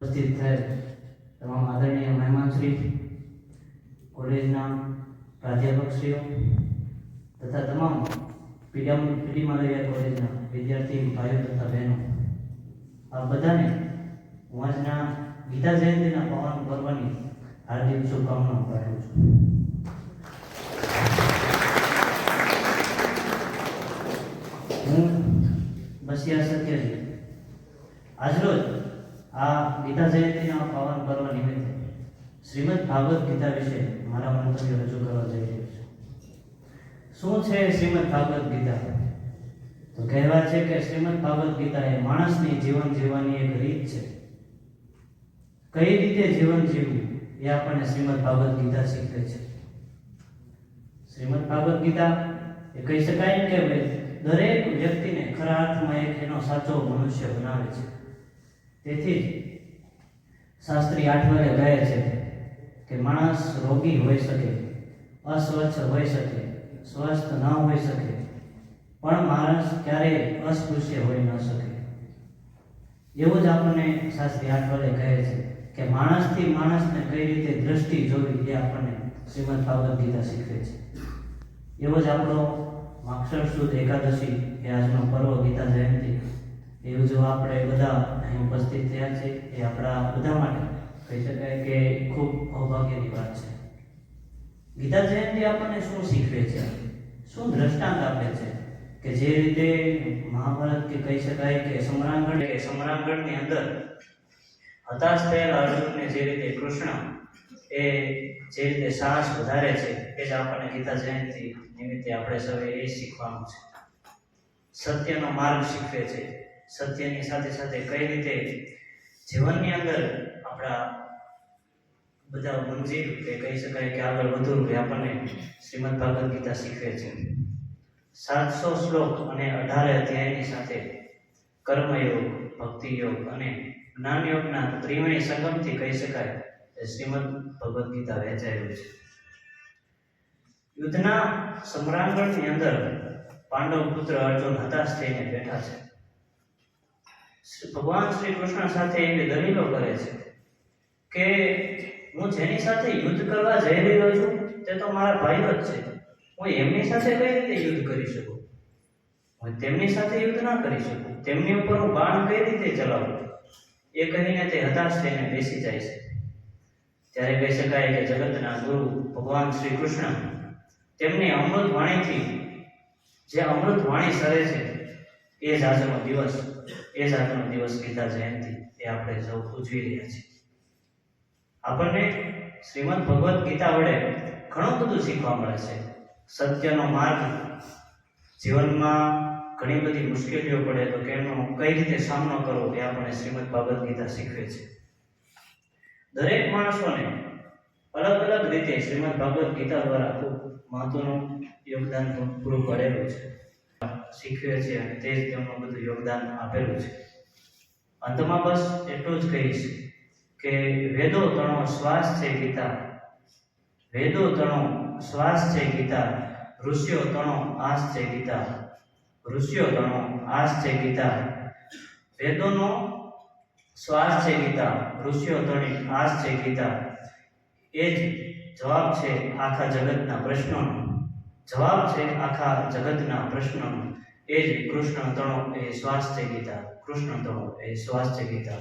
ઉપસ્થિત થયેલ તમામ આદરણીય મહેમાનશ્રી, કોલેજના પ્રાધ્યાપકશ્રીઓ તથા તમામ પીડી માલવિયા કોલેજના વિદ્યાર્થી ભાઈઓ તથા બહેનો, આ બધાને હું આજના ગીતા જયંતિના પાવન પર્વની હાર્દિક શુભકામનાઓ પાઠવું છું. હું બસિયા સત્યજી આજરોજ આ ગીતા જયંતિના પાવન પર્વ નિમિત્તે શ્રીમદ ભાગવત ગીતા વિશે મારા મંતવ્ય રજૂ કરવા જઈ રહ્યો છું. શું છે શ્રીમદ ભાગવત ગીતા? તો કહેવાય છે કે શ્રીમદ ભાગવત ગીતા એ માણસની જીવન જીવવાની એક રીત છે. કઈ રીતે જીવન જીવવું એ આપણને શ્રીમદ ભાગવત ગીતા શીખવે છે. શ્રીમદ ભાગવત ગીતા એ કહી શકાય કે દરેક વ્યક્તિને ખરા અર્થમાં એક એનો સાચો મનુષ્ય બનાવે છે. તેથી જ શાસ્ત્રી આઠવલે કહે છે કે માણસ રોગી હોઈ શકે, અસ્વચ્છ હોઈ શકે, સ્વસ્થ ન હોઈ શકે, પણ માણસ ક્યારેય અસ્પૃશ્ય હોઈ ન શકે. એવું જ આપણને શાસ્ત્રી આઠવલે કહે છે કે માણસથી માણસને કઈ રીતે દ્રષ્ટિ જોવી એ આપણને શ્રીમદ ભાગવત ગીતા શીખવે છે. એવો જ આપણો માક્ષર સુદ એકાદશી એ આજનો પર્વ ગીતા જયંતિ એ ઉજવવા આપણે બધા અહીં ઉપસ્થિત થયા છે. એ આપણા બધા માટે કહી શકાય કે ખૂબ સૌભાગ્યની વાત છે. ગીતા જયંતિ આપણને શું શીખવે છે, શું દ્રષ્ટાંત આપે છે કે જે રીતે મહાભારત કે કહી શકાય કે સમરાંગણની અંદર હતાશ થયેલા અર્જુનને જે રીતે કૃષ્ણ એ જે રીતે સાહસ વધારે છે એ જ આપણને ગીતા જયંતિ નિમિત્તે આપણે સૌએ એ શીખવાનું છે. સત્યનો માર્ગ શીખવે છે. સત્યની સાથે સાથે કઈ રીતે જીવનની અંદર આપણા બધા મંજિલ કે કહી શકાય કે આગળ વધવું એ આપણને શ્રીમદ ભાગવત ગીતા શીખવે છે. 700 શ્લોક અને 18 અધ્યાયની સાથે કર્મયોગ, ભક્તિ યોગ અને જ્ઞાન યોગના ત્રિવેણી સંગમથી કહી શકાય કે શ્રીમદ ભગવદ્ ગીતા વહેંચાયેલું છે. યુદ્ધના સમરાંગણની અંદર પાંડવ પુત્ર અર્જુન હતાશ થઈને બેઠા છે. ભગવાન શ્રી કૃષ્ણ સાથે એવી દલીલો કરે છે કે હું જેની સાથે યુદ્ધ કરવા જઈ રહ્યો છું તે તો મારા ભાઈઓ જ છે. હું એમની સાથે કઈ રીતે યુદ્ધ કરી શકું? હું તેમની સાથે યુદ્ધ ના કરી શકું. તેમની ઉપર હું બાણ કઈ રીતે ચલાવું? એ કહીને તે હતાશ થઈને બેસી જાય છે. ત્યારે કહી શકાય કે જગતના ગુરુ ભગવાન શ્રી કૃષ્ણ તેમની અમૃત વાણીથી જે અમૃત વાણી સરે છે એ જ આજનો દિવસ ગીતા જયંતિ એ આપણે સૌ ઉજવી રહ્યા છીએ. આપણને શ્રીમદ ભગવદ્ ગીતા વડે ઘણું બધું શીખવા મળે છે. સત્યનો માર્ગ, જીવનમાં ઘણી બધી મુશ્કેલીઓ પડે તો એનો કઈ રીતે સામનો કરવો એ આપણને શ્રીમદ ભાગવત ગીતા શીખવે છે. દરેક માણસોને અલગ અલગ રીતે શ્રીમદ ભાગવત ગીતા દ્વારા ખૂબ મહત્વનું યોગદાન પૂરું પડેલું છે, શીખવે છે અને તે જ તેમનું બધું યોગદાન આપેલું છે. અંતમાં બસ એટલું જ કહીશ કે વેદો તણો શ્વાસ છે ગીતા, વેદો તણો શ્વાસ છે ગીતા, ઋષિયો તણો આસ છે ગીતા, ઋષિયો તણો આસ છે ગીતા, વેદોનો શ્વાસ છે ગીતા, ઋષિયો તણી આસ છે ગીતા. એ જ જવાબ છે આખા જગતના પ્રશ્નોનો. જવાબ છે આખા જગતના પ્રશ્નોનો. એ જ કૃષ્ણ તણો એ શ્વાસ છે ગીતા, કૃષ્ણ તણો એ શ્વાસ છે ગીતા.